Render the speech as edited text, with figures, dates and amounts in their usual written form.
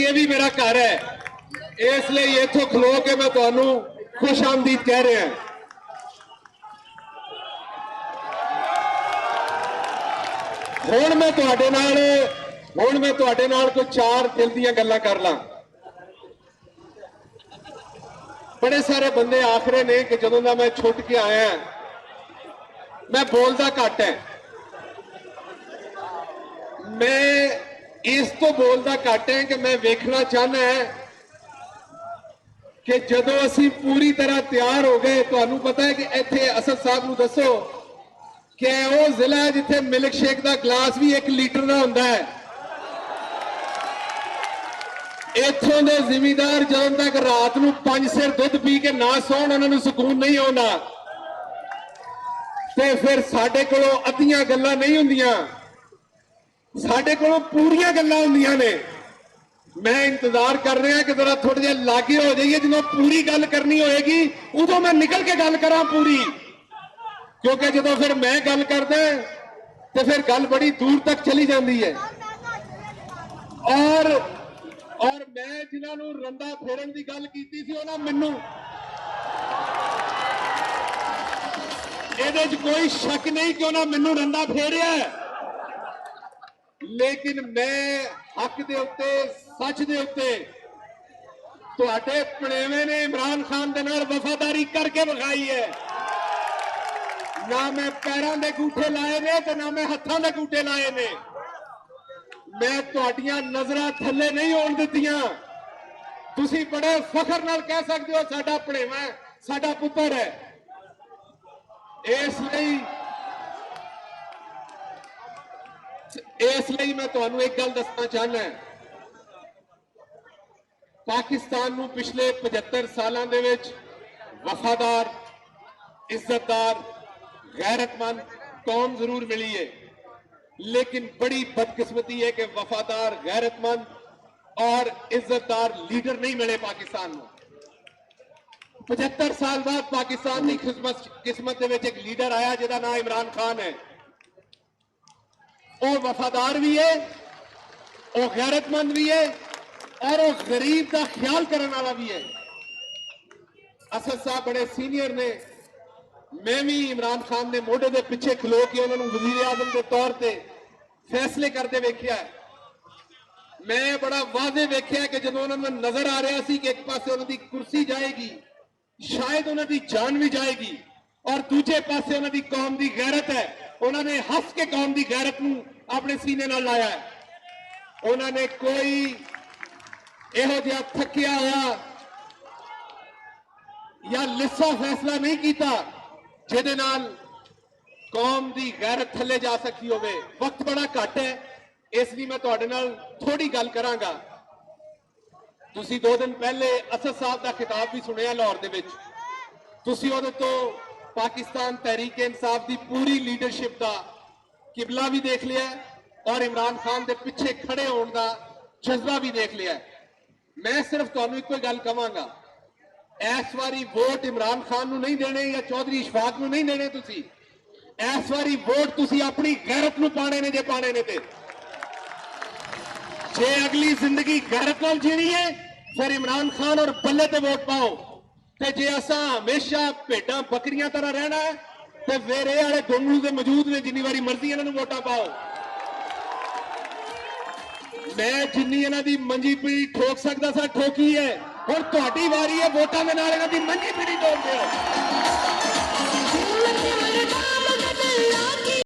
ये भी मेरा घर है, इसलिए इथों खलो के मैं तुहानू खुश आमदीद कह रहा हूं। हुण मैं तुहाडे नाल कोई चार दिल दीयां गल्लां कर ला। बड़े सारे बंदे आख रहे ने कि जदों दा मैं छुट के आया मैं बोलदा घट है। मैं इस तो बोलदा घट है कि मैं वेखना चाहना है कि जदों असी पूरी तरह तैयार हो गए। तुहानू पता है कि इत्थे असद साहब नू दसो कि वो जिला है जिथे मिल्क शेक का गिलास भी 1 लीटर का होंदा है। इत्थों दे जिमीदार जदों तक रात नू 5 सिर दुध पी के ना सौण उन्हां नू सुकून नहीं आउंदा। ते फिर साडे कोलों अद्धियां गल्लां नहीं हुंदियां, साडे कोलों पूरियां गल्लां हुंदियां ने। मैं इंतजार कर रहा कि जरा थोड़े जे लागे हो जाइए, जो पूरी गल करनी होएगी उदों मैं निकल के गल करा पूरी, क्योंकि जो फिर मैं गल करदा तो फिर गल बड़ी दूर तक चली जाती है। और मैं जिन्होंने रंदा फेरन की गल की थी उन्होंने मैनू ये कोई शक नहीं कि उन्होंने मैनू रंदा फेरिया है, लेकिन मैं हक दे उत्ते सच दे उत्ते तुहाडे भणेवे ने इमरान खान दे नाल वफादारी करके विखाई है। ना मैं पैरों के अंगूठे लाए ने ते ना मैं हाथों के अंगूठे लाए ने। मैं तुहाडियां नजरां थल्ले नहीं होण दित्तियां। तुसीं बड़े फखर नाल कह सकदे हो साडा भणेवा है, साडा पुत्तर है। इसलिए मैं तुहानू एक गल दसना चाहना, पाकिस्तान नू पिछले 75 सालों दे विच वफादार, इज्जतदार, गैरतमंद कौम जरूर मिली है, लेकिन बड़ी बदकिस्मती है कि वफादार, गैरतमंद और इज्जतदार लीडर नहीं मिले पाकिस्तान में। 75 साल बाद पाकिस्तान की किस्मत दे विच एक लीडर आया जिहदा नाम इमरान खान है। वो वफादार भी है, वो गैरतमंद भी है और वो गरीब का ख्याल करने वाला भी है। असद साहब बड़े सीनियर ने, मैं भी इमरान खान ने मोढे के पिछे खलो के उन्होंने वजीर आजम के तौर पर फैसले करते वेख्या है। मैं बड़ा वादे वेख्या कि जो उन्होंने नजर आ रहा सी कि एक पासे उन्होंने कुर्सी जाएगी, शायद उन्होंने जान भी जाएगी, और दूजे पासे उन्होंने कौम की गैरत है। उन्होंने हंस के कौम की गैरत नूं अपने सीने नाल लाया है। उन्होंने कोई इहो जिहा थकिया हुआ या लिस्सा फैसला नहीं किया जिहदे नाल कौम की गैरत थले जा सकी होवे। वक्त बड़ा घट है, इसलिए मैं तुहाडे नाल थोड़ी गल करांगा। तुसीं 2 दिन पहले असद साहब का खिताब भी सुनिया लाहौर दे विच। तुसीं उहदे तो पाकिस्तान तहरीक इंसाफ की पूरी लीडरशिप का किबला भी देख लिया और इमरान खान के पिछे खड़े होने का जज्बा भी देख लिया। मैं सिर्फ तुहानू एक गल कहांगा, इस बारी वोट इमरान खान नू नहीं देने या चौधरी इशफाक नू नहीं देने। तुसीं इस बारी वोट तुसीं अपनी गैरत नू पाने ने, जे पाने ने ते जे अगली जिंदगी गैरत नाल जीनी है फिर इमरान खान और बल्ले ते वोट पाओ। ते जे असा हमेशा भेडां बकरियां तरह रहना है तो फिर ये वाले गोंगलू के मौजूद ने, जिन्नी बारी मर्जी इन्हां नू वोटां पाओ। मैं जिन्नी इन्हां दी मंजी पीढ़ी ठोक सकदा सा ठोकी है, हुण तुहाडी वारी है वोटां दे नाल इन्हां दी मंजी पीढ़ी ठोक दिओ।